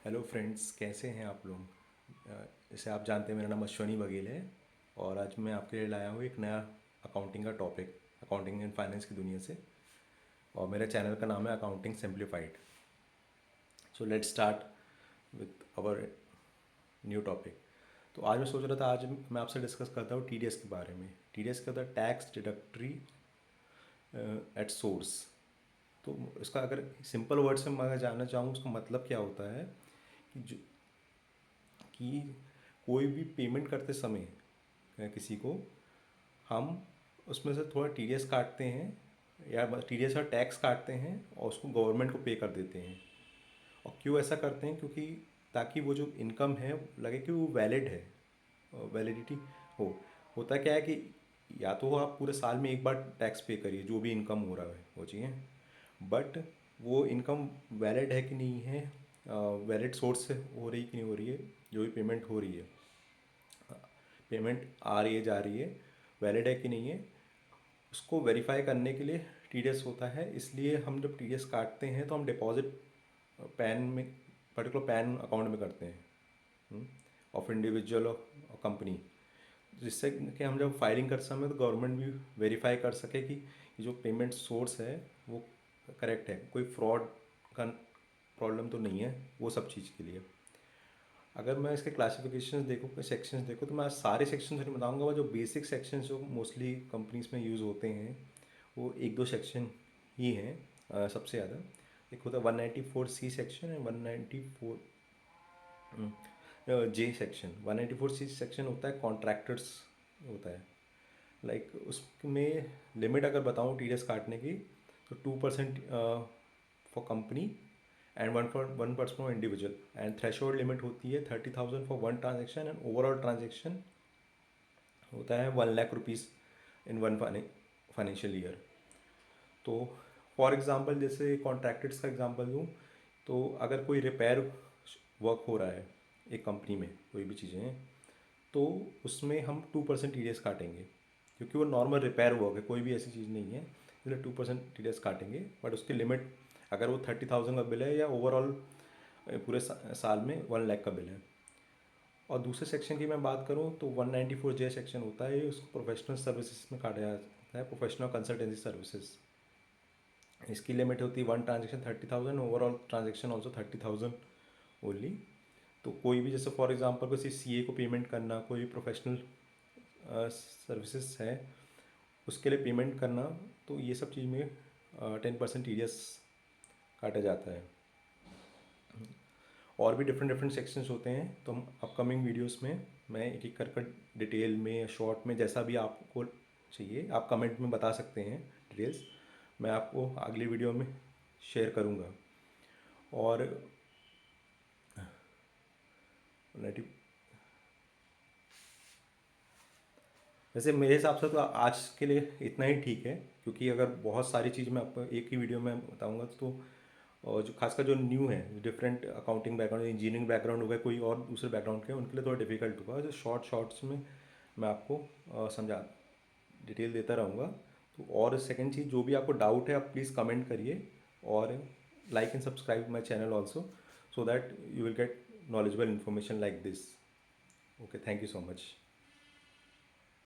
Hello friends, कैसे हैं आप लोग। जैसे आप जानते हैं, मेरा नाम अश्वनी बघेल है और आज मैं आपके लिए लाया हूँ एक नया अकाउंटिंग का टॉपिक, अकाउंटिंग एंड फाइनेंस की दुनिया से। और मेरे चैनल का नाम है accounting simplified. So let's start with our new topic. तो आज मैं सोच रहा था, आज मैं आपसे डिस्कस करता हूँ टीडीएस के बारे में। टीडीएस का होता है टैक्स डिडक्टरी एट सोर्स। तो इसका अगर सिंपल वर्ड से मैं जानना चाहूँ, उसका मतलब क्या होता है कि जो कि कोई भी पेमेंट करते समय किसी को, हम उसमें से थोड़ा टीडीएस काटते हैं या टीडीएस और टैक्स काटते हैं और उसको गवर्नमेंट को पे कर देते हैं। और क्यों ऐसा करते हैं? क्योंकि ताकि वो जो इनकम है लगे कि वो वैलिड है, वैलिडिटी हो। होता क्या है कि या तो आप पूरे साल में एक बार टैक्स पे करिए, जो भी इनकम हो रहा है वो चाहिए, बट वो इनकम वैलिड है कि नहीं है, वैलिड सोर्स से हो रही कि नहीं हो रही है, जो भी पेमेंट हो रही है, पेमेंट आ रही है जा रही है, वैलिड है कि नहीं है, उसको वेरीफाई करने के लिए टीडीएस होता है। इसलिए हम जब टीडीएस काटते हैं तो हम डिपॉजिट पैन में, पर्टिकुलर पैन अकाउंट में करते हैं ऑफ इंडिविजुअल और कंपनी, जिससे कि हम जब फाइलिंग कर समय तो गवर्नमेंट भी वेरीफाई कर सके कि ये जो पेमेंट सोर्स है वो करेक्ट है, कोई फ्रॉड का प्रॉब्लम तो नहीं है, वो सब चीज़ के लिए। अगर मैं इसके क्लासिफिकेशन देखूँ, सेक्शंस देखूँ, तो मैं आज सारे सेक्शंस नहीं बताऊंगा, वो जो बेसिक सेक्शंस जो मोस्टली कंपनीज में यूज़ होते हैं वो एक दो सेक्शन ही हैं सबसे ज़्यादा। एक होता है 194C section and 194 J section. 194C section होता है कॉन्ट्रैक्टर्स होता है, लाइक उसमें लिमिट अगर बताऊँ टीडीएस काटने की, तो 2% for company and 1% for individual, and threshold limit होती है 30,000 for one transaction, and overall transaction होता है 1 lakh rupees in one financial year. तो फॉर एग्ज़ाम्पल, जैसे कॉन्ट्रैक्टर्स का एग्जांपल दूँ, तो अगर कोई रिपेयर वर्क हो रहा है एक कंपनी में, कोई भी चीज़ें हैं, तो उसमें हम 2% टीडीएस काटेंगे, क्योंकि वो नॉर्मल रिपेयर वर्क है, कोई भी ऐसी चीज़ नहीं है, इसलिए 2% टीडीएस काटेंगे। बट उसकी लिमिट, अगर वो 30,000 का बिल है या ओवरऑल पूरे साल में 1 लाख का बिल है। और दूसरे सेक्शन की मैं बात करूँ तो 194 जे सेक्शन होता है, उसको प्रोफेशनल सर्विसेज में काटा जाता है, प्रोफेशनल कंसल्टेंसी सर्विसेज। इसकी लिमिट होती है one transaction 30,000, overall transaction also 30,000 only. तो कोई भी, जैसे फॉर एग्जांपल किसी सीए को पेमेंट करना, कोई भी प्रोफेशनल सर्विसेज है उसके लिए पेमेंट करना, तो ये सब चीज़ में 10% टीडीएस काटा जाता है। और भी डिफरेंट डिफरेंट सेक्शंस होते हैं, तो हम अपकमिंग वीडियोस में मैं एक एक कर डिटेल में या शॉर्ट में, जैसा भी आपको चाहिए, आप कमेंट में बता सकते हैं डिटेल्स, मैं आपको अगली वीडियो में शेयर करूँगा। और वैसे मेरे हिसाब से तो आज के लिए इतना ही ठीक है, क्योंकि अगर बहुत सारी चीज़ मैं आपको एक ही वीडियो में बताऊंगा तो, और जो खासकर जो न्यू है, different accounting background, engineering background हो गया, कोई और दूसरे बैकग्राउंड के, उनके लिए थोड़ा डिफिकल्ट होगा। जो शॉर्ट्स में मैं आपको समझा डिटेल देता रहूँगा। तो और सेकंड चीज़, जो भी आपको डाउट है आप प्लीज़ कमेंट करिए, और like and subscribe my channel also, so that you will get knowledgeable information like this. Okay, thank you so much.